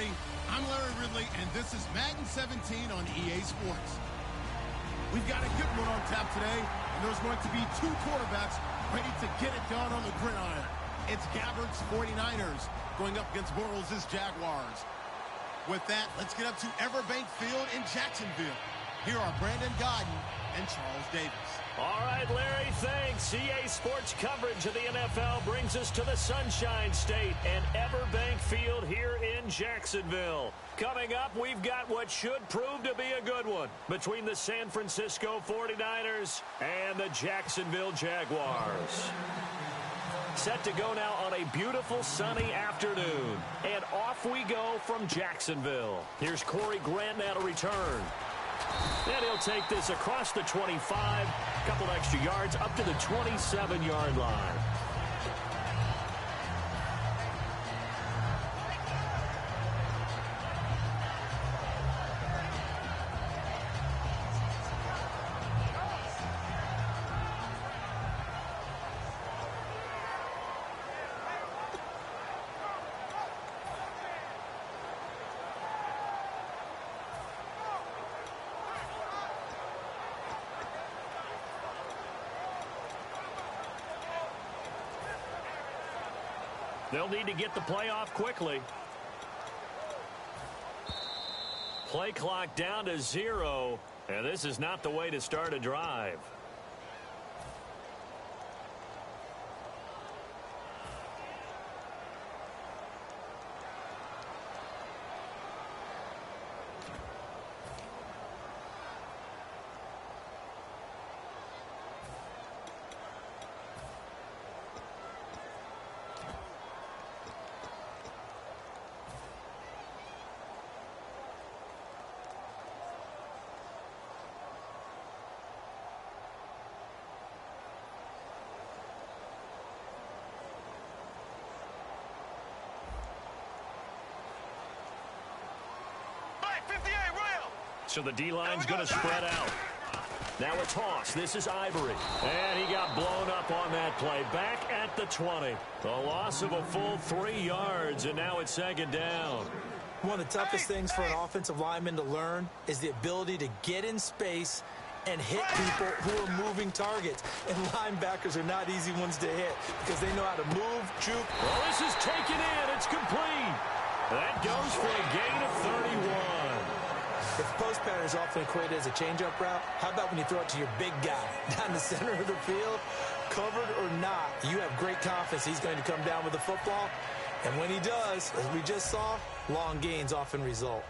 everybody. I'm Larry Ridley, and this is Madden 17 on EA Sports. We've got a good one on tap today, and there's going to be two quarterbacks ready to get it done on the gridiron. It's Gabbard's 49ers going up against Bortles' Jaguars. With that, let's get up to Everbank Field in Jacksonville. Here are Brandon Godden and Charles Davis. All right, Larry, thanks. EA Sports coverage of the NFL brings us to the Sunshine State and Everbank Field here in Jacksonville. Coming up, we've got what should prove to be a good one between the San Francisco 49ers and the Jacksonville Jaguars. Set to go now on a beautiful sunny afternoon. And off we go from Jacksonville. Here's Corey Grant now to return. And he'll take this across the 25, a couple extra yards up to the 27-yard line. They'll need to get the play off quickly. Play clock down to 0, and this is not the way to start a drive. So the D-line's going to spread out. Now a toss. This is Ivory. And he got blown up on that play. Back at the 20. The loss of a full 3 yards, and now it's second down. One of the toughest things for an offensive lineman to learn is the ability to get in space and hit people who are moving targets. And linebackers are not easy ones to hit because they know how to move, juke. Well, this is taken in. It's complete. That goes for a gain of 31. If post pattern is often equated as a change-up route, how about when you throw it to your big guy down the center of the field? Covered or not, you have great confidence he's going to come down with the football. And when he does, as we just saw, long gains often result.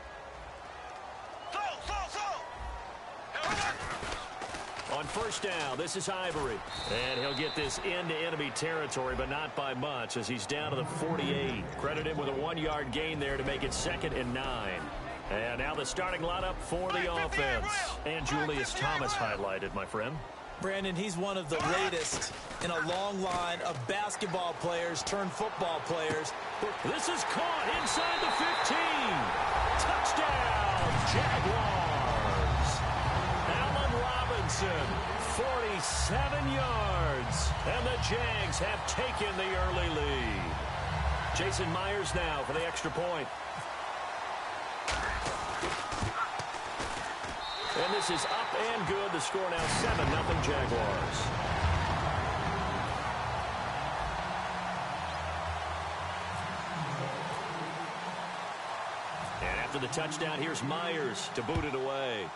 On first down, this is Ivory. And he'll get this into enemy territory, but not by much as he's down to the 48. Credit him with a 1-yard gain there to make it 2nd and 9. And now the starting lineup for the offense. And Julius Thomas highlighted, my friend. Brandon, he's one of the latest in a long line of basketball players turned football players. This is caught inside the 15. Touchdown, Jaguars. Allen Robinson, 47 yards. And the Jags have taken the early lead. Jason Myers now for the extra point. And this is up and good. The score now 7-0 Jaguars. And after the touchdown, here's Myers to boot it away.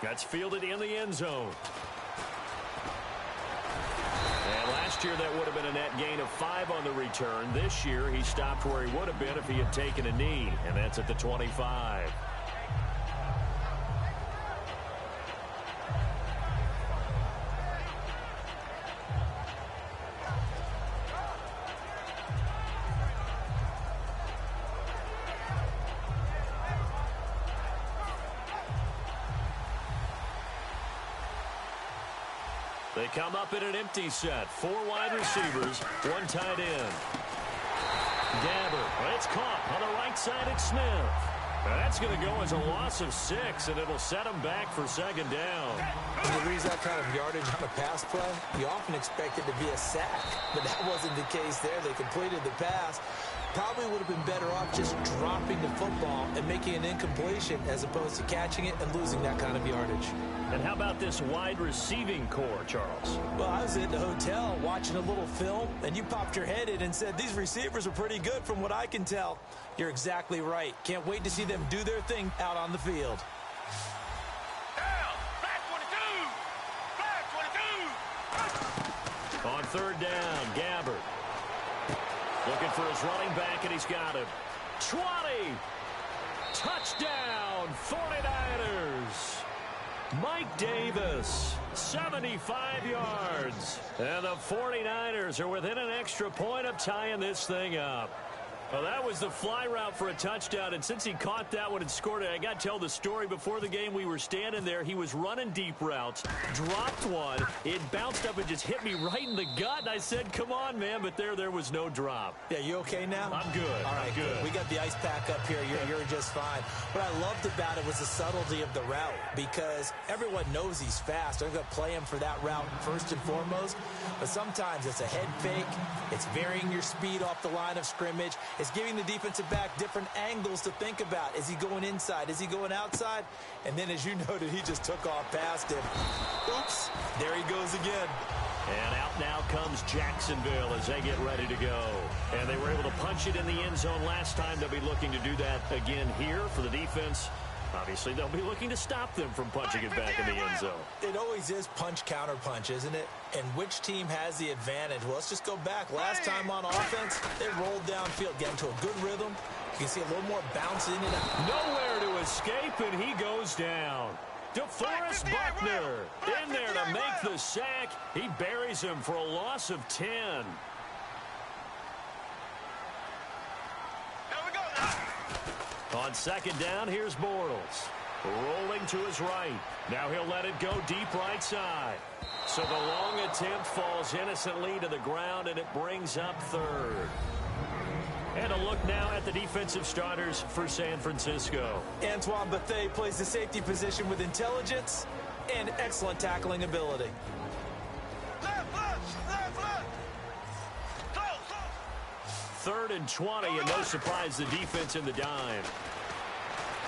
That's fielded in the end zone. And last year that would have been a net gain of 5 on the return. This year he stopped where he would have been if he had taken a knee, and that's at the 25. They come up in an empty set. 4 wide receivers, 1 tight end. Gabbard, it's caught on the right side at Smith. That's going to go as a loss of 6, and it'll set him back for 2nd down. When you lose that kind of yardage on a pass play, you often expect it to be a sack, but that wasn't the case there. They completed the pass. probably would have been better off just dropping the football and making an incompletion as opposed to catching it and losing that kind of yardage. And how about this wide receiving core, Charles? Well, I was at the hotel watching a little film, and you popped your head in and said, these receivers are pretty good from what I can tell. You're exactly right. Can't wait to see them do their thing out on the field. On third down, Gabbard. Looking for his running back, and he's got him. 20. Touchdown, 49ers. Mike Davis, 75 yards. And the 49ers are within an extra point of tying this thing up. Well, that was the fly route for a touchdown, and since he caught that one and scored it, I got to tell the story. Before the game, we were standing there. He was running deep routes, dropped one. It bounced up and just hit me right in the gut, and I said, come on, man, but there was no drop. Yeah, you okay now? I'm good. All right, good. We got the ice pack up here. You're just fine. What I loved about it was the subtlety of the route, because everyone knows he's fast. They're going to play him for that route first and foremost, but sometimes it's a head fake. It's varying your speed off the line of scrimmage. It's giving the defensive back different angles to think about. Is he going inside? Is he going outside? And then, as you noted, he just took off past him. Oops, there he goes again. And out now comes Jacksonville as they get ready to go. And they were able to punch it in the end zone last time. They'll be looking to do that again here for the defense. Obviously, they'll be looking to stop them from punching it back in the end zone. It always is punch-counter punch, isn't it? And which team has the advantage? Well, let's just go back. Last time on offense, they rolled downfield, get into a good rhythm. You can see a little more bounce in and out. Nowhere to escape, and he goes down. DeForest Buckner in there to make the sack. He buries him for a loss of 10. On second down, here's Bortles. Rolling to his right. Now he'll let it go deep right side. So the long attempt falls innocently to the ground, and it brings up third. And a look now at the defensive starters for San Francisco. Antoine Bethea plays the safety position with intelligence and excellent tackling ability. Third and 20, and no surprise, the defense in the dime.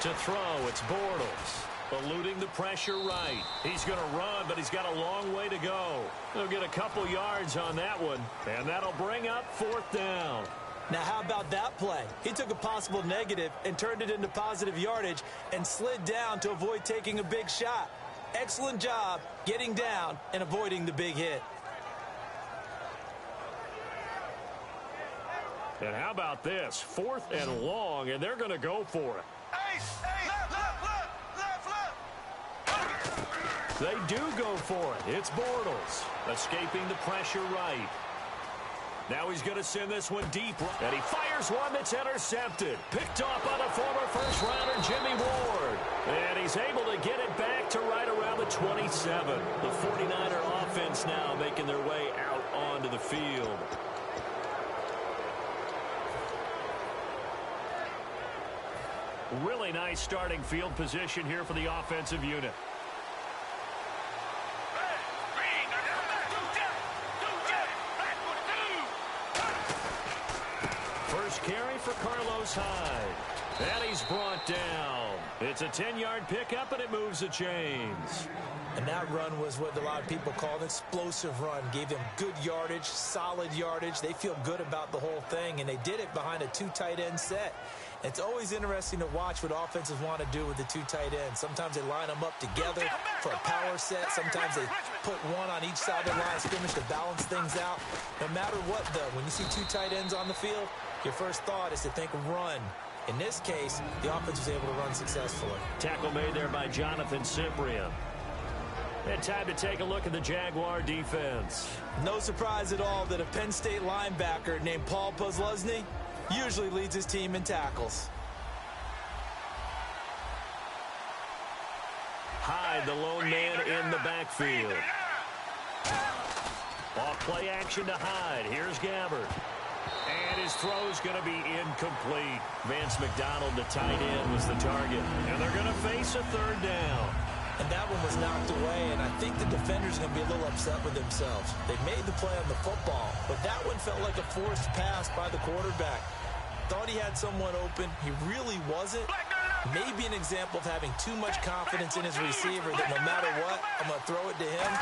To throw, it's Bortles, eluding the pressure right. He's going to run, but he's got a long way to go. He'll get a couple yards on that one, and that'll bring up fourth down. Now, how about that play? He took a possible negative and turned it into positive yardage and slid down to avoid taking a big shot. Excellent job getting down and avoiding the big hit. And how about this? Fourth and long, and they're going to go for it. They do go for it. It's Bortles, escaping the pressure right. Now he's going to send this one deep, and he fires one that's intercepted. Picked off by the former first-rounder Jimmy Ward. And he's able to get it back to right around the 27. The 49er offense now making their way out onto the field. Really nice starting field position here for the offensive unit. First carry for Carlos Hyde. And he's brought down. It's a 10-yard pickup, and it moves the chains. And that run was what a lot of people call an explosive run. Gave them good yardage, solid yardage. They feel good about the whole thing, and they did it behind a two tight end set. It's always interesting to watch what offenses want to do with the two tight ends. Sometimes they line them up together for a power set. Sometimes they put one on each side of the line of scrimmage to balance things out. No matter what, though, when you see two tight ends on the field, your first thought is to think run. In this case, the offense was able to run successfully. Tackle made there by Jonathan Cyprien. And time to take a look at the Jaguar defense. No surprise at all that a Penn State linebacker named Paul Posluszny usually leads his team in tackles. Hyde, the lone man in the backfield. Off play action to Hyde. Here's Gabbard. And his throw's going to be incomplete. Vance McDonald, the tight end, was the target. And they're going to face a third down. And that one was knocked away, and I think the defender's going to be a little upset with themselves. They made the play on the football, but that one felt like a forced pass by the quarterback. thought he had someone open. He really wasn't. Maybe an example of having too much confidence in his receiver that no matter what, I'm going to throw it to him.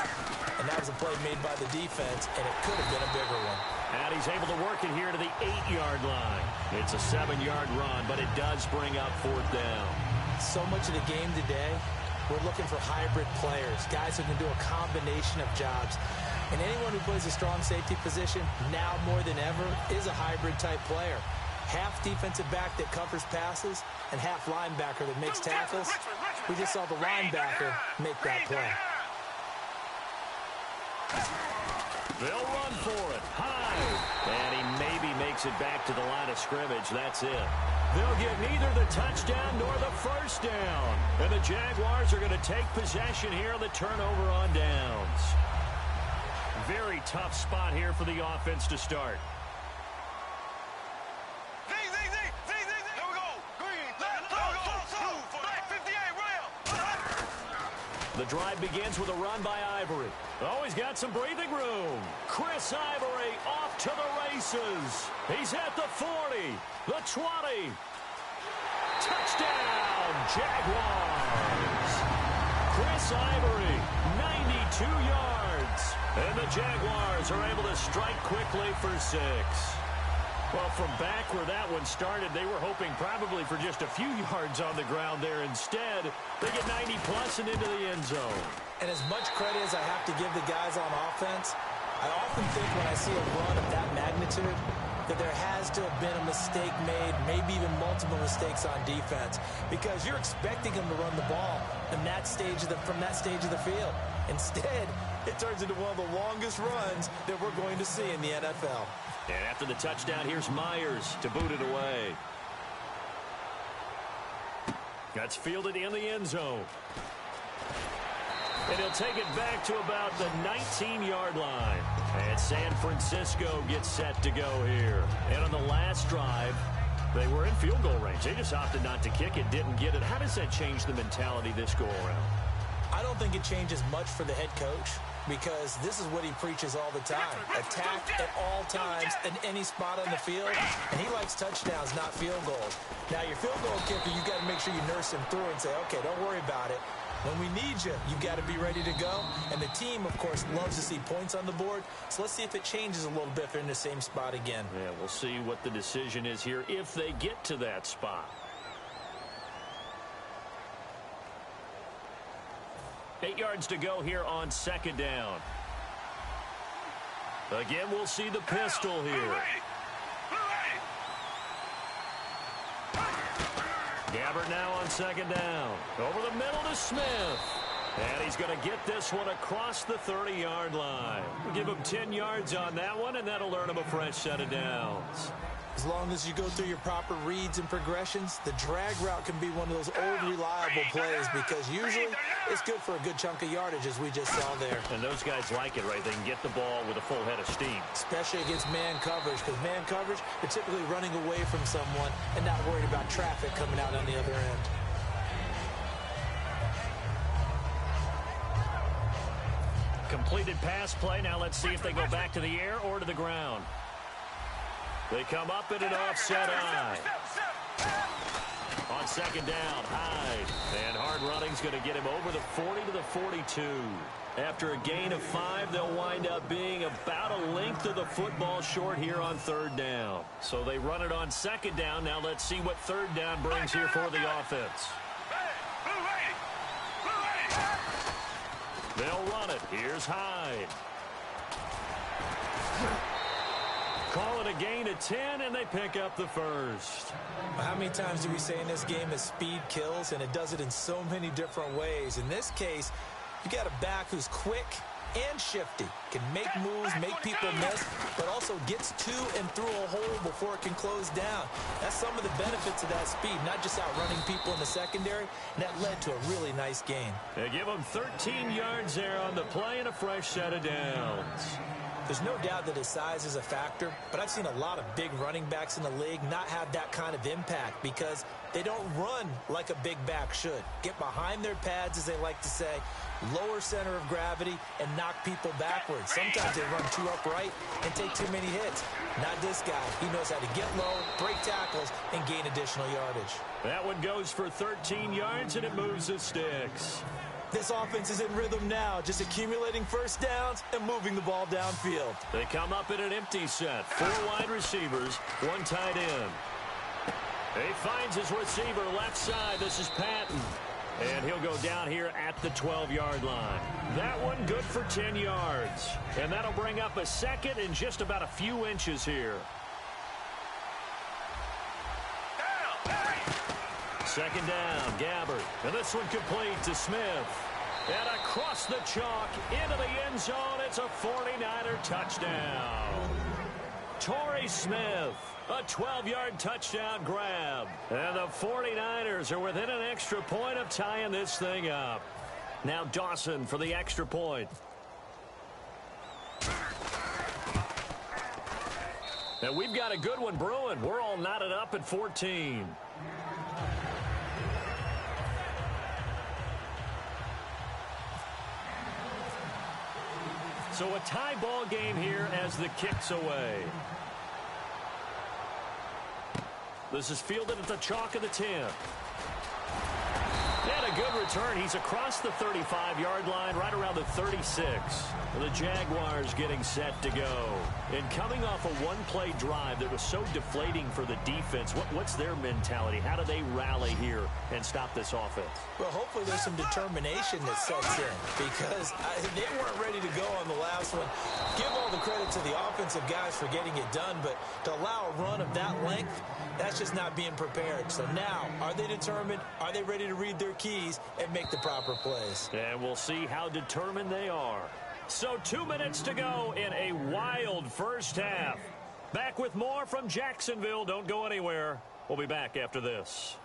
And that was a play made by the defense, and it could have been a bigger one. And he's able to work it here to the 8-yard line. It's a 7-yard run, but it does bring up 4th down. So much of the game today, we're looking for hybrid players, guys who can do a combination of jobs. And anyone who plays a strong safety position, now more than ever, is a hybrid-type player. Half defensive back that covers passes and half linebacker that makes tackles. We just saw the linebacker make that play. They'll run for it. High. And he maybe makes it back to the line of scrimmage. That's it. They'll get neither the touchdown nor the first down. And the Jaguars are going to take possession here on the turnover on downs. Very tough spot here for the offense to start. The drive begins with a run by Ivory. Oh, he's got some breathing room. Chris Ivory off to the races. He's at the 40, the 20. Touchdown, Jaguars. Chris Ivory, 92 yards. And the Jaguars are able to strike quickly for 6. Well, from back where that one started, they were hoping probably for just a few yards on the ground there. Instead, they get 90-plus and into the end zone. And as much credit as I have to give the guys on offense, I often think when I see a run of that magnitude that there has to have been a mistake made, maybe even multiple mistakes on defense, because you're expecting them to run the ball from that stage of the field. Instead, it turns into one of the longest runs that we're going to see in the NFL. And after the touchdown, here's Myers to boot it away. That's fielded in the end zone. And he'll take it back to about the 19-yard line. And San Francisco gets set to go here. And on the last drive, they were in field goal range. They just opted not to kick it, didn't get it. How does that change the mentality this go-around? I don't think it changes much for the head coach, because this is what he preaches all the time. Attack at all times in any spot on the field, and he likes touchdowns, not field goals. Now, your field goal kicker, you've got to make sure you nurse him through and say, okay, don't worry about it. When we need you, you've got to be ready to go. And the team, of course, loves to see points on the board. So let's see if it changes a little bit if they're in the same spot again. Yeah, we'll see what the decision is here if they get to that spot. 8 yards to go here on 2nd down. Again, we'll see the pistol here. Gabbert now on 2nd down. Over the middle to Smith. And he's going to get this one across the 30-yard line. We'll give him 10 yards on that one, and that'll earn him a fresh set of downs. As long as you go through your proper reads and progressions, the drag route can be one of those old reliable plays, because usually it's good for a good chunk of yardage, as we just saw there. And those guys like it, right? They can get the ball with a full head of steam. Especially against man coverage, because man coverage, they're typically running away from someone and not worried about traffic coming out on the other end. Completed pass play. Now let's see if they go back to the air or to the ground. They come up in an offset eye. On 2nd down, Hyde. And hard running's going to get him over the 40 to the 42. After a gain of 5, they'll wind up being about a length of the football short here on 3rd down. So they run it on 2nd down. Now let's see what 3rd down brings here for the offense. They'll run it. Here's Hyde. Call it a gain of 10, and they pick up the first. How many times do we say in this game that speed kills, and it does it in so many different ways? In this case, you got a back who's quick and shifty, can make moves, make people miss, but also gets to and through a hole before it can close down. That's some of the benefits of that speed, not just outrunning people in the secondary, and that led to a really nice gain. They give them 13 yards there on the play and a fresh set of downs. There's no doubt that his size is a factor, but I've seen a lot of big running backs in the league not have that kind of impact because they don't run like a big back should. Get behind their pads, as they like to say, lower center of gravity, and knock people backwards. Sometimes they run too upright and take too many hits. Not this guy. He knows how to get low, break tackles, and gain additional yardage. That one goes for 13 yards, and it moves the sticks. This offense is in rhythm now, just accumulating first downs and moving the ball downfield. They come up in an empty set. 4 wide receivers, 1 tight end. He finds his receiver left side. This is Patton. And he'll go down here at the 12-yard line. That one good for 10 yards. And that'll bring up a second and just about a few inches here. Second down, Gabbert. And this one complete to Smith. And across the chalk into the end zone. It's a 49er touchdown. Torrey Smith, a 12-yard touchdown grab. And the 49ers are within an extra point of tying this thing up. Now Dawson for the extra point. And we've got a good one brewing. We're all knotted up at 14. So a tie ball game here as the kick's away. This is fielded at the chalk of the 10. And a good return. He's across the 35-yard line, right around the 36. The Jaguars getting set to go. And coming off a one-play drive that was so deflating for the defense, what's their mentality? How do they rally here and stop this offense? Well, hopefully there's some determination that sets in because they weren't ready to go on the last one. Give all the credit to the offensive guys for getting it done, but to allow a run of that length, that's just not being prepared. So now, are they determined? Are they ready to read their keys and make the proper plays? And we'll see how determined they are. So 2 minutes to go in a wild first half. Back with more from Jacksonville. Don't go anywhere. We'll be back after this.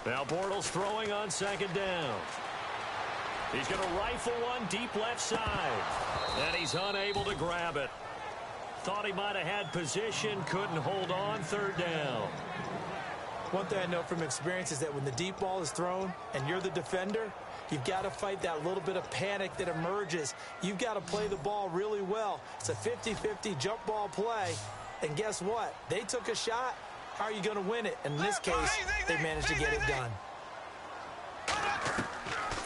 Now Bortles throwing on second down. He's going to rifle one deep left side. And he's unable to grab it. Thought he might have had position, couldn't hold on, third down. One thing I know from experience is that when the deep ball is thrown and you're the defender, you've got to fight that little bit of panic that emerges. You've got to play the ball really well. It's a 50-50 jump ball play. And guess what? They took a shot. How are you going to win it? In this case, they managed to get it done.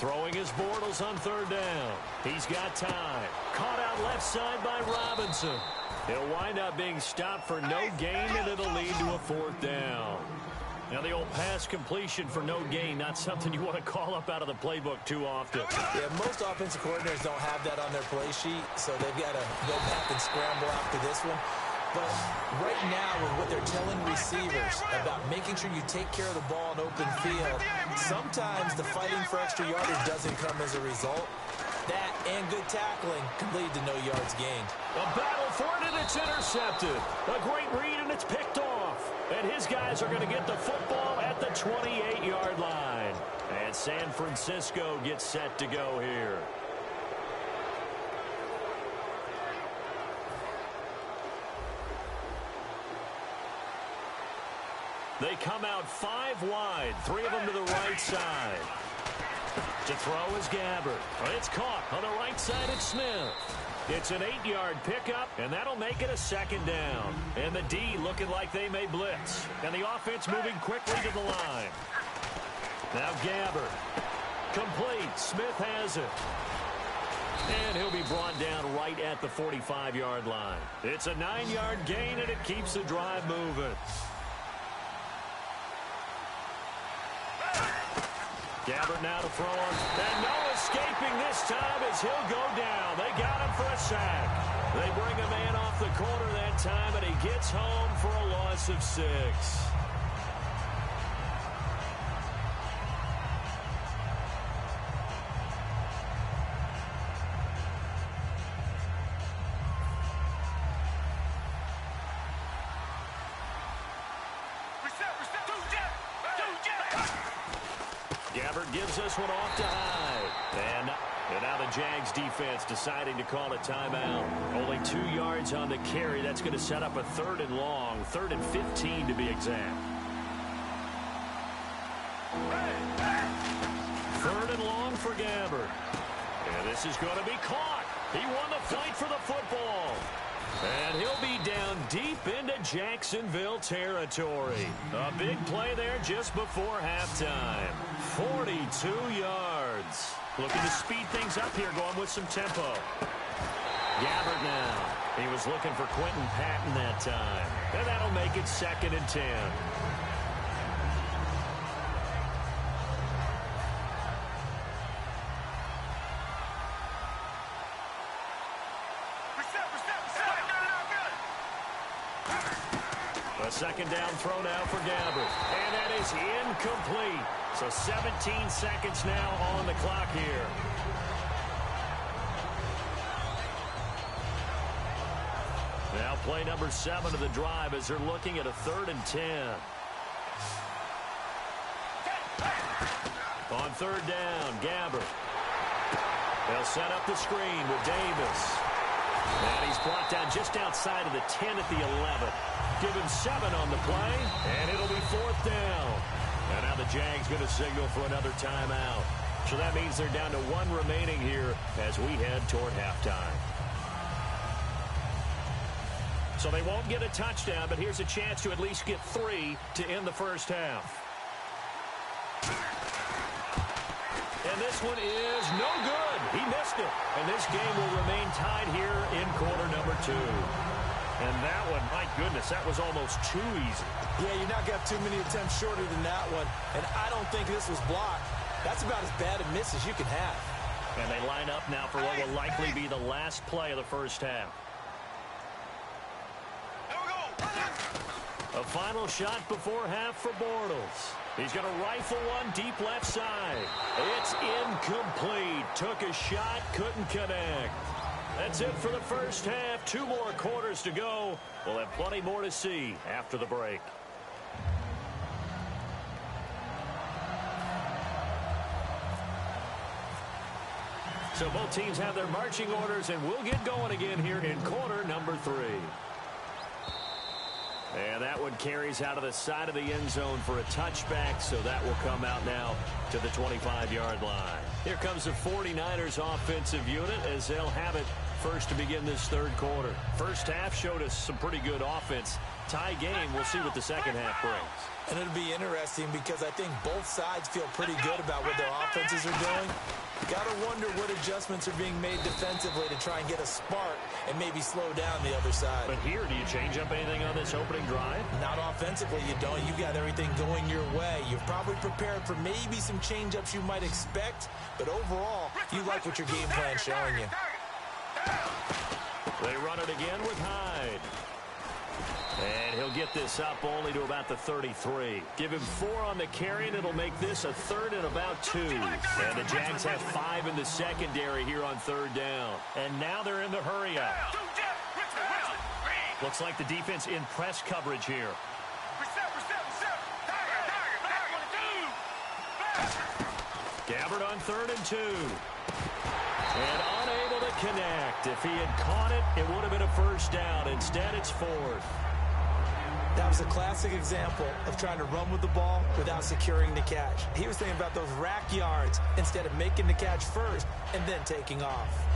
Throwing his Bortles on third down. He's got time. Caught out left side by Robinson. He'll wind up being stopped for no gain, and it'll lead to a fourth down. Now the old pass completion for no gain, not something you want to call up out of the playbook too often. Yeah, most offensive coordinators don't have that on their play sheet, so they've got to go back and scramble after this one. But right now, with what they're telling receivers about making sure you take care of the ball in open field, sometimes the fighting for extra yardage doesn't come as a result. That and good tackling can lead to no yards gained. A battle for it, and it's intercepted. A great read, and it's picked off. And his guys are going to get the football at the 28-yard line. And San Francisco gets set to go here. They come out 5 wide, 3 of them to the right side. To throw is Gabbert. It's caught on the right side. It's Smith. It's an 8-yard pickup, and that'll make it a second down. And the D looking like they may blitz. And the offense moving quickly to the line. Now Gabbert. Complete. Smith has it. And he'll be brought down right at the 45-yard line. It's a 9-yard gain, and it keeps the drive moving. Gabbert now to throw on. And no escaping this time as he'll go down. They got him for a sack. They bring a man off the corner that time, and he gets home for a loss of 6. Gabbert gives this one off to Hyde. And now the Jags defense deciding to call a timeout. Only 2 yards on the carry. That's going to set up a 3rd and long, 3rd and 15 to be exact. 3rd and long for Gabbert. And this is going to be caught. He won the fight for the football. And he'll be down deep into Jacksonville territory. A big play there just before halftime. 42 yards. Looking to speed things up here, going with some tempo. Gabbert now. He was looking for Quentin Patton that time. And that'll make it 2nd and 10. A 2nd down throw now for Gabbert. And that is incomplete. So 17 seconds now on the clock here. Now play number 7 of the drive as they're looking at a 3rd and 10. On 3rd down, Gabbert. They'll set up the screen with Davis. And he's brought down just outside of the 10 at the 11. Give him 7 on the play, and it'll be 4th down. And now the Jags going to signal for another timeout. So that means they're down to 1 remaining here as we head toward halftime. So they won't get a touchdown, but here's a chance to at least get 3 to end the first half. And this one is no good. He missed it. And this game will remain tied here in quarter number 2. And that one, my goodness, that was almost too easy. Yeah, you're not going to have too many attempts shorter than that one. And I don't think this was blocked. That's about as bad a miss as you can have. And they line up now for what will likely be the last play of the first half. A final shot before half for Bortles. He's going to rifle one deep left side. It's incomplete. Took a shot, couldn't connect. That's it for the first half. 2 more quarters to go. We'll have plenty more to see after the break. So both teams have their marching orders, and we'll get going again here in quarter number 3. And that one carries out of the side of the end zone for a touchback, so that will come out now to the 25-yard line. Here comes the 49ers offensive unit as they'll have it first to begin this 3rd quarter. First half showed us some pretty good offense. Tie game, we'll see what the second half brings. And it'll be interesting because I think both sides feel pretty good about what their offenses are doing. Got to wonder what adjustments are being made defensively to try and get a spark and maybe slow down the other side. But here, do you change up anything on this opening drive? Not offensively, you don't. You got everything going your way. You've probably prepared for maybe some change-ups you might expect, but overall, you like what your game plan's showing you. They run it again with Hyde. And he'll get this up only to about the 33. Give him 4 on the carry, and it'll make this a 3rd and about 2. And the Jags have 5 in the secondary here on 3rd down. And now they're in the hurry-up. Looks like the defense in press coverage here. Gabbert on 3rd and 2. And unable to connect. If he had caught it, it would have been a first down. Instead, it's 4th. That was a classic example of trying to run with the ball without securing the catch. He was thinking about those rack yards instead of making the catch first and then taking off.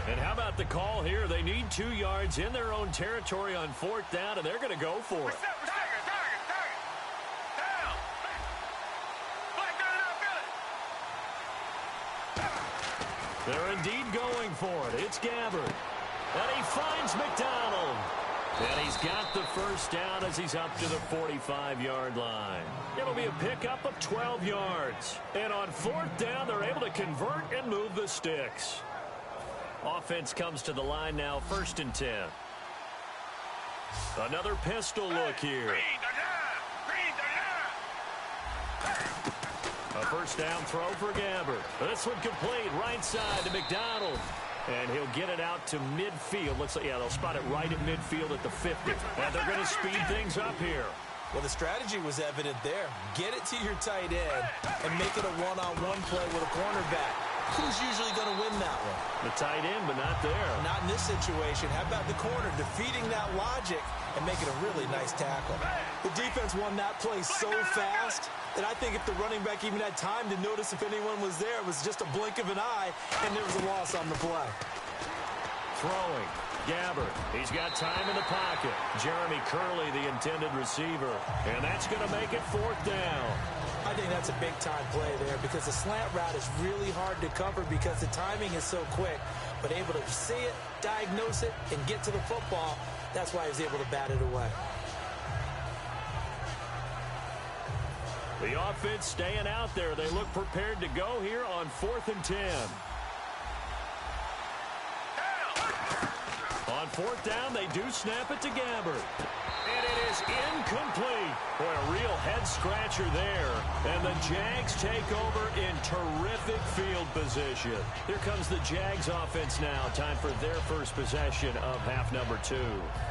And how about the call here? They need 2 yards in their own territory on 4th down, and they're going to go for it. They're indeed going for it. It's Gabbert. And he finds McDonald. And he's got the first down as he's up to the 45-yard line. It'll be a pickup of 12 yards. And on 4th down, they're able to convert and move the sticks. Offense comes to the line now, 1st and 10. Another pistol look here. A first down throw for Gabbert. This one complete right side to McDonald. And he'll get it out to midfield. Looks like, yeah, they'll spot it right at midfield at the 50. And they're going to speed things up here. Well, the strategy was evident there. Get it to your tight end and make it a one-on-one play with a cornerback. Who's usually going to win that one? The tight end, but not there. Not in this situation. How about the corner defeating that logic and making a really nice tackle? The defense won that play so fast that I think if the running back even had time to notice if anyone was there, it was just a blink of an eye, and there was a loss on the play. Throwing. Gabbert. He's got time in the pocket. Jeremy Curley, the intended receiver. And that's going to make it 4th down. I think that's a big-time play there because the slant route is really hard to cover because the timing is so quick. But able to see it, diagnose it, and get to the football, that's why he was able to bat it away. The offense staying out there. They look prepared to go here on 4th and 10. On 4th down, they do snap it to Gabbert. And it is incomplete. Boy, a real head-scratcher there. And the Jags take over in terrific field position. Here comes the Jags offense now. Time for their first possession of half number 2.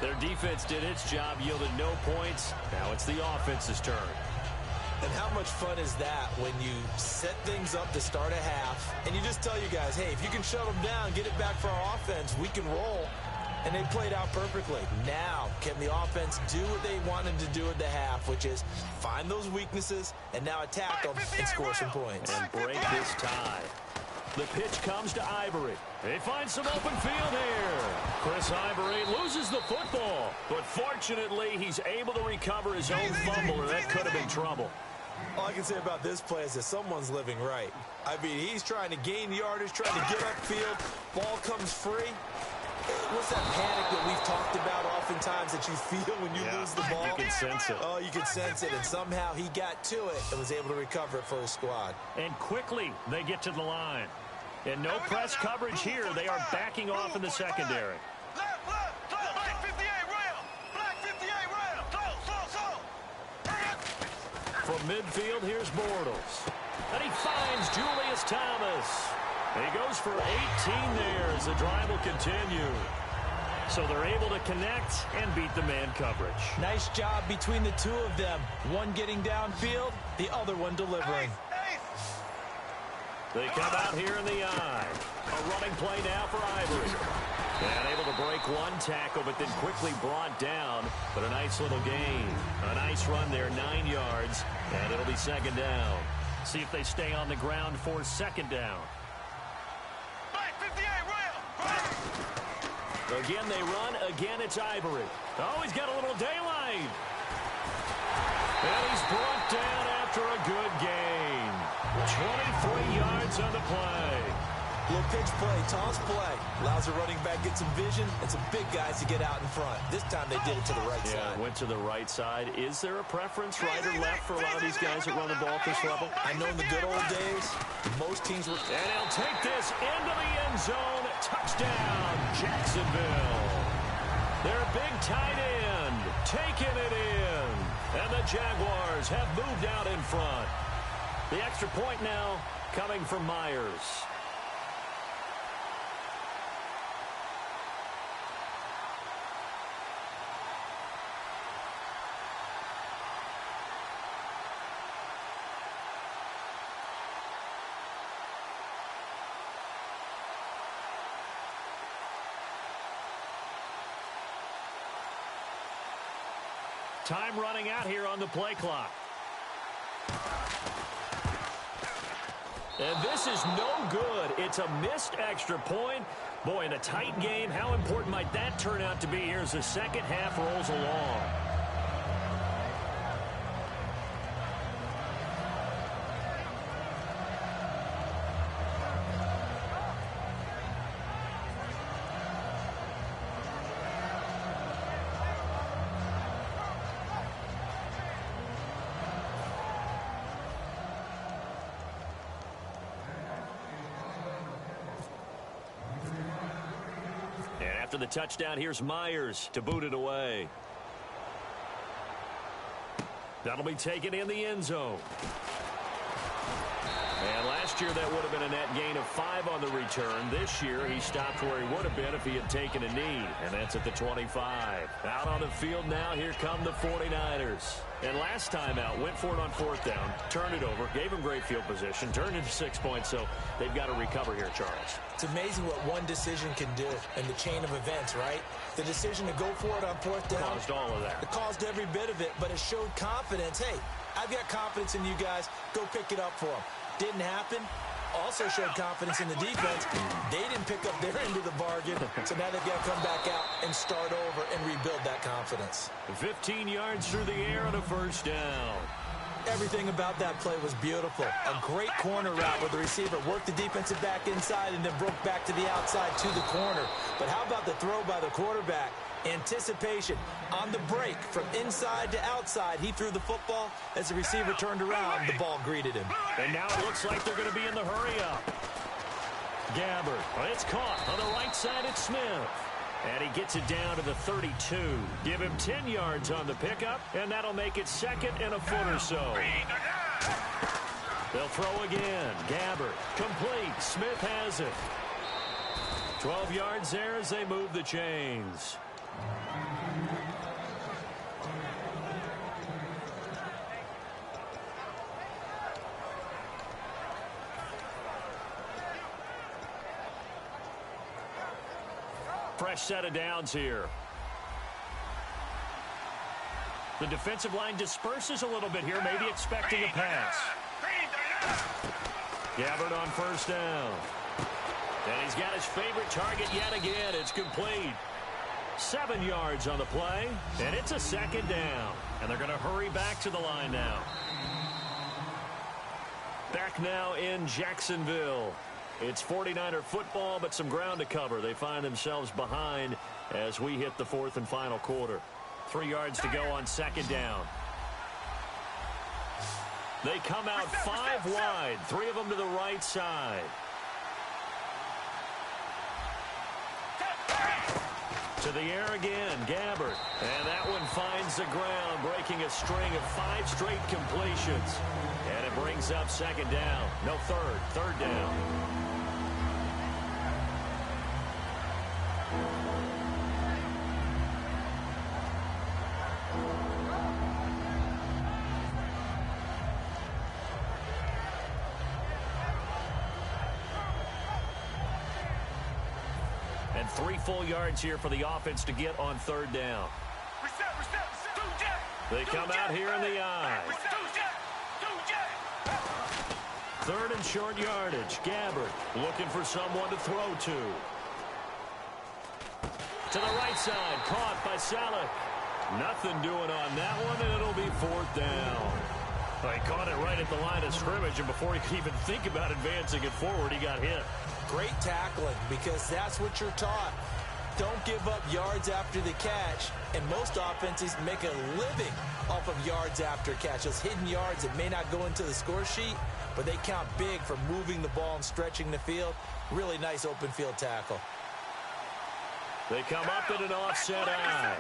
Their defense did its job, yielded no points. Now it's the offense's turn. And how much fun is that when you set things up to start a half, and you just tell you guys, hey, if you can shut them down, get it back for our offense, we can roll. And they played out perfectly. Now, can the offense do what they wanted to do at the half, which is find those weaknesses and now attack them and score some points. And break this tie. The pitch comes to Ivory. They find some open field here. Chris Ivory loses the football, but fortunately, he's able to recover his own fumble, or that could have been trouble. All I can say about this play is that someone's living right. I mean, he's trying to gain yardage, trying to get upfield. Ball comes free. What's that panic that we've talked about oftentimes that you feel when you lose the ball? You can sense it. Oh, you can sense it, and somehow he got to it and was able to recover it for his squad. And quickly, they get to the line. And no press coverage here. They are backing off in the secondary. From midfield, here's Bortles. And he finds Julius Thomas. He goes for 18 there as the drive will continue. So they're able to connect and beat the man coverage. Nice job between the two of them. One getting downfield, the other one delivering. They come out here in the eye. A running play now for Ivory. And able to break one tackle, but then quickly brought down. But a nice little gain. A nice run there, 9 yards. And it'll be 2nd down. See if they stay on the ground for 2nd down. Again, they run. Again, it's Ivory. Oh, he's got a little daylight. And he's brought down after a good gain. 23 yards on the play. Little pitch play, toss play. Allows the running back to get some vision and some big guys to get out in front. This time they did it to the right side. Yeah, went to the right side. Is there a preference, right or left, for a lot of these guys that run the ball at this level? I know in the good old days, most teams were... And he'll take this into the end zone. Touchdown, Jacksonville. Their big tight end taking it in. And the Jaguars have moved out in front. The extra point now coming from Myers. Time running out here on the play clock. And this is no good. It's a missed extra point. Boy, in a tight game, how important might that turn out to be here as the second half rolls along? After the touchdown, here's Myers to boot it away. That'll be taken in the end zone. And last year, that would have been a net gain of 5 on the return. This year, he stopped where he would have been if he had taken a knee, and that's at the 25. Out on the field now, here come the 49ers. And last time out, went for it on 4th down, turned it over, gave him great field position, turned into 6 points, so they've got to recover here, Charles. It's amazing what one decision can do in the chain of events, right? The decision to go for it on 4th down. Caused all of that. It caused every bit of it, but it showed confidence. Hey, I've got confidence in you guys. Go pick it up for them. Didn't happen. Also showed confidence in the defense. They didn't pick up their end of the bargain, so now they've got to come back out and start over and rebuild that confidence. 15 yards through the air on a 1st down. Everything about that play was beautiful. A great corner route where the receiver worked the defensive back inside and then broke back to the outside to the corner. But how about the throw by the quarterback? Anticipation on the break from inside to outside. He threw the football. As the receiver turned around, the ball greeted him. And now it looks like they're going to be in the hurry-up. Gabbard. It's caught on the right side. It's Smith. And he gets it down to the 32. Give him 10 yards on the pickup, and that'll make it 2nd and a foot or so. They'll throw again. Gabbard. Complete. Smith has it. 12 yards there as they move the chains. Fresh set of downs here. The defensive line disperses a little bit here, maybe expecting a pass. Gabbard on 1st down. And he's got his favorite target yet again. It's complete. 7 yards on the play, and it's a 2nd down. And they're going to hurry back to the line now. Back now in Jacksonville. It's 49er football, but some ground to cover. They find themselves behind as we hit the 4th and final quarter. 3 yards to go on 2nd down. They come out 5 wide, 3 of them to the right side. To the air again, Gabbard. And that one finds the ground, breaking a string of 5 straight completions. And it brings up 2nd down. No, 3rd down. And 3 full yards here for the offense to get on 3rd down. They come out here in the eye. 3rd and short yardage. Gabbard looking for someone to throw to. To the right side. Caught by Saleh. Nothing doing on that one, and it'll be 4th down. He caught it right at the line of scrimmage, and before he could even think about advancing it forward, he got hit. Great tackling, because that's what you're taught. Don't give up yards after the catch, and most offenses make a living off of yards after catch. Those hidden yards that may not go into the score sheet, but they count big for moving the ball and stretching the field. Really nice open field tackle. They come up in an offset eye.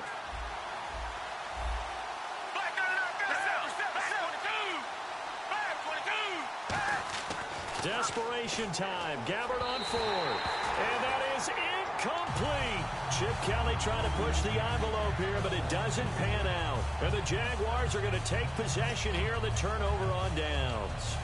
Desperation time. Gabbard on 4th. And that is incomplete. Chip Kelly trying to push the envelope here, but it doesn't pan out. And the Jaguars are going to take possession here on the turnover on downs.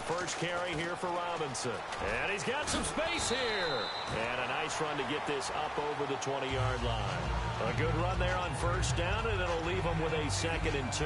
First carry here for Robinson. And he's got some space here. And a nice run to get this up over the 20-yard line. A good run there on 1st down, and it'll leave them with a 2nd and 2.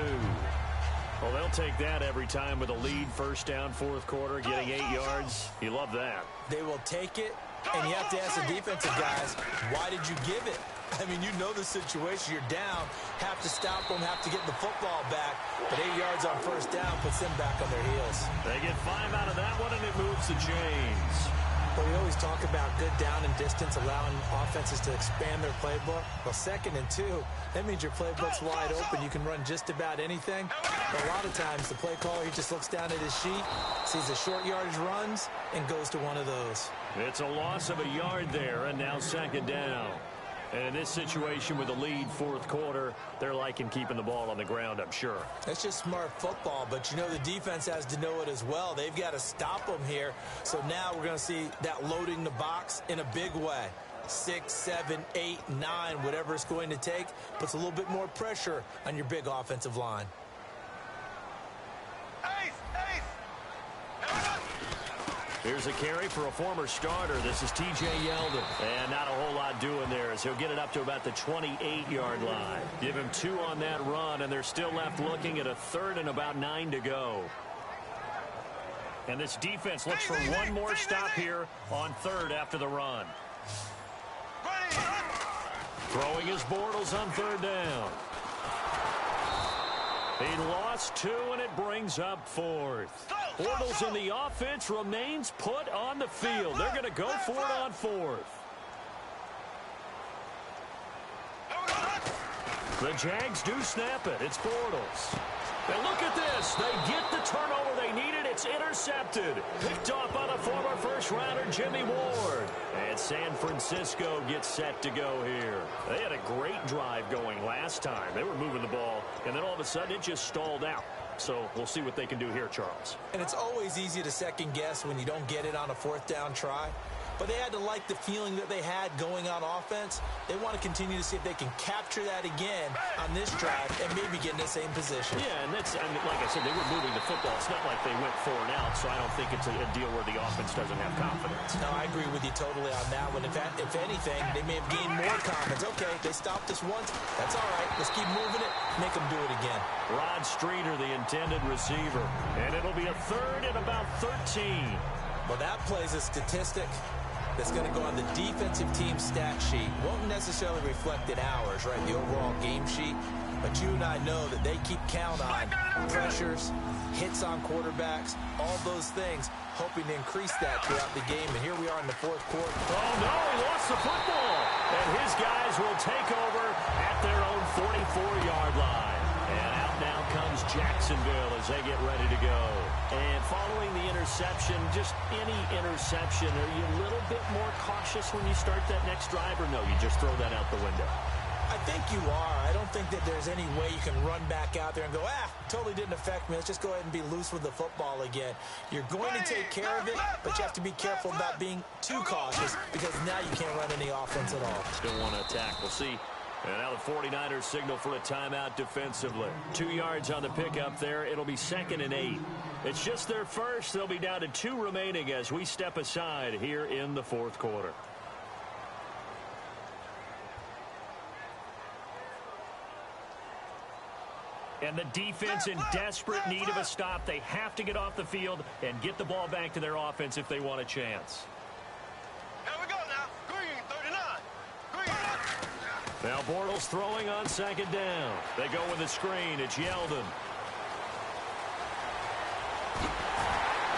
Well, they'll take that every time with a lead. 1st down, 4th quarter, getting 8 yards. You love that. They will take it, and you have to ask the defensive guys, why did you give it? I mean, you know the situation. You're down, have to stop them, have to get the football back. But 8 yards on 1st down puts them back on their heels. They get 5 out of that one, and it moves the chains. Well, we always talk about good down and distance, allowing offenses to expand their playbook. Well, 2nd and 2, that means your playbook's wide open. You can run just about anything. But a lot of times, the play caller, he just looks down at his sheet, sees the short yardage runs, and goes to one of those. It's a loss of a yard there, and now 2nd down. And in this situation with a lead 4th quarter, they're liking keeping the ball on the ground, I'm sure. That's just smart football, but you know the defense has to know it as well. They've got to stop them here. So now we're going to see that loading the box in a big way. 6, 7, 8, 9, whatever it's going to take, puts a little bit more pressure on your big offensive line. Here's a carry for a former starter. This is T.J. Yeldon. And not a whole lot doing there as he'll get it up to about the 28-yard line. Give him 2 on that run, and they're still left looking at a 3rd and about 9 to go. And this defense looks for one more stop here on 3rd after the run. Throwing his Bortles on 3rd down. He lost 2, and it brings up 4th. Bortles in the offense remains put on the field. They're going to go for it on 4th. The Jags do snap it. It's Bortles. And look at this. They get the turnover they needed. It's intercepted. Picked off by the former first-rounder Jimmy Ward. And San Francisco gets set to go here. They had a great drive going last time. They were moving the ball, and then all of a sudden it just stalled out. So we'll see what they can do here, Charles. And it's always easy to second-guess when you don't get it on a 4th down try. But they had to like the feeling that they had going on offense. They want to continue to see if they can capture that again on this drive and maybe get in the same position. Yeah, and that's, I mean, like I said, they were moving the football. It's not like they went 4 and out, so I don't think it's a deal where the offense doesn't have confidence. No, I agree with you totally on that one. If anything, they may have gained more confidence. Okay, they stopped us once. That's all right. Let's keep moving it. Make them do it again. Rod Streeter, the intended receiver. And it'll be a 3rd and about 13. Well, that plays a statistic that's going to go on the defensive team stat sheet. Won't necessarily reflect in ours, right, the overall game sheet. But you and I know that they keep count on pressures, hits on quarterbacks, all those things, hoping to increase that throughout the game. And here we are in the 4th quarter. Oh, no, he lost the football. And his guys will take over at their own 44-yard line. And out now comes Jacksonville as they get ready to go. And following the interception, just any interception, are you a little bit more cautious when you start that next drive, or no, you just throw that out the window? I think you are. I don't think that there's any way you can run back out there and go, totally didn't affect me. Let's just go ahead and be loose with the football again. You're going to take care of it, but you have to be careful about being too cautious because now you can't run any offense at all. Still want to attack. We'll see. And now the 49ers signal for a timeout defensively. 2 yards on the pickup there. It'll be 2nd and 8. It's just their first. They'll be down to 2 remaining as we step aside here in the 4th quarter. And the defense in desperate need of a stop. They have to get off the field and get the ball back to their offense if they want a chance. Here we go now. Green, 39. Green. Now Bortles throwing on 2nd down. They go with a screen. It's Yeldon.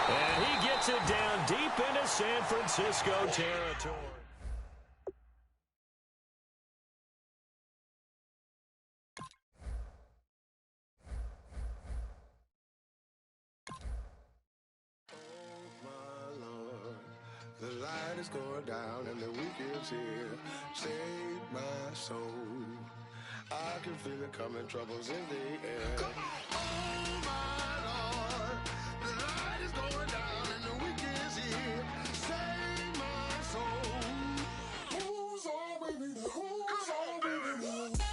And he gets it down deep into San Francisco territory. The light is going down and the week is here. Save my soul. I can feel it coming, troubles in the air. Oh my Lord, the light is going down and the week is here. Save my soul. Who's all with me? Who's all with me?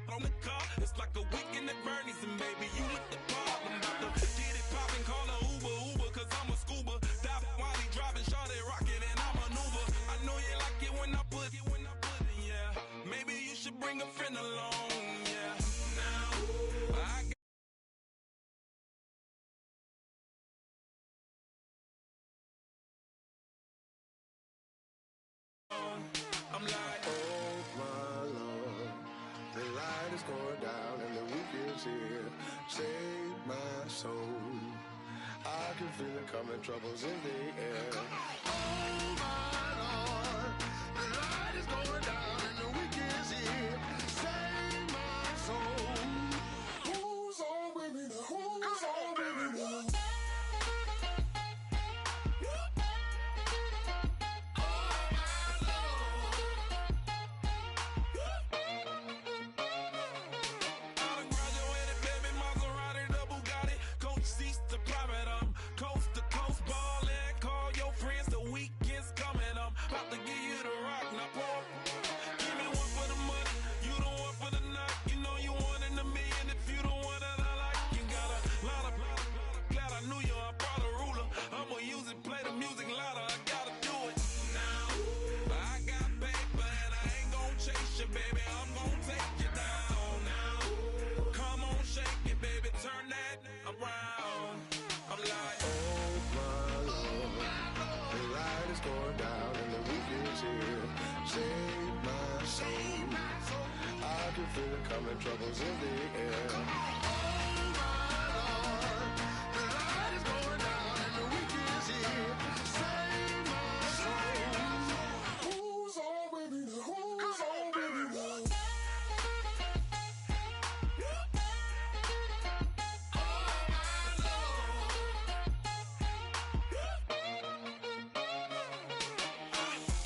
On the car, it's like a weekend at Bernie's, and baby, you with the bar. I'm like, oh my Lord, the light is going down and the weekend's here. Save my soul. I can feel it coming, troubles in the air. Oh my Lord, the light is going down and the weekend's here. Save my soul. Who's on with me now? Who's on with me now? Feel it coming, troubles in the air. Oh my Lord, the light is going down and the weekend's here. Save my soul. Who's on with me now? Who's on with me now?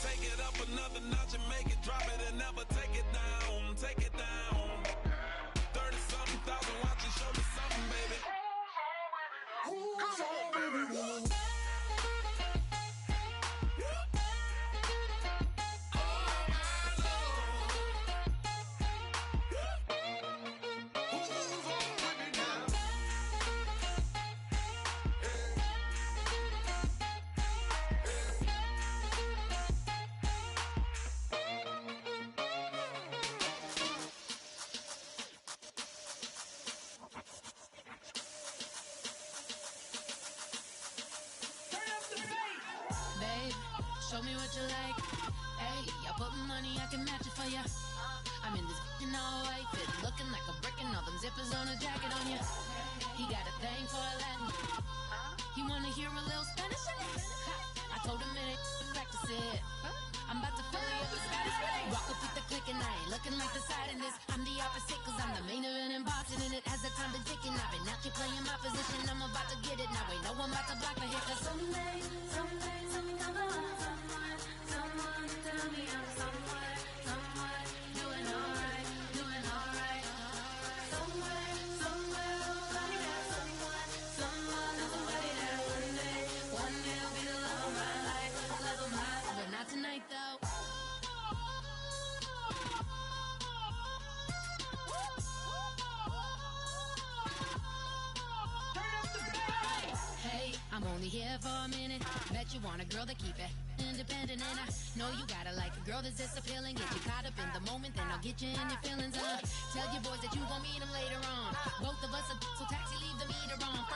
Take it up another notch and make it drop it and never take it down. Take it down. 30-something thousand watching, show me something, baby. Who's on, baby? Show me what you like. Hey, I put money, I can match it for ya. I'm in this f***ing all white fit, looking like a brick and all them zippers on a jacket on ya. He got a thing for a Latin. He wanna hear a little Spanish in it. I told him it ain't practice it. I'm about to fill you up with Spanish. Walk up with the click and I ain't looking like the side in this. I'm the opposite cause I'm the main event and boxing in it. As the time been ticking, I've been out here playing my position. I'm about to get it now. Ain't no one about to block my hit cause someday something come on. Someone tell me I'm somewhere doing alright. Somewhere, somebody that somebody that one day will be the love of my life, but not tonight though. Hey, I'm only here for a minute. Bet you want a girl to keep it independent, and I know you gotta like a girl that's this appealing. Get you caught up in the moment, then I'll get you in your feelings. Tell your boys that you gon' meet them later on. Both of us are so taxi, leave the meter on.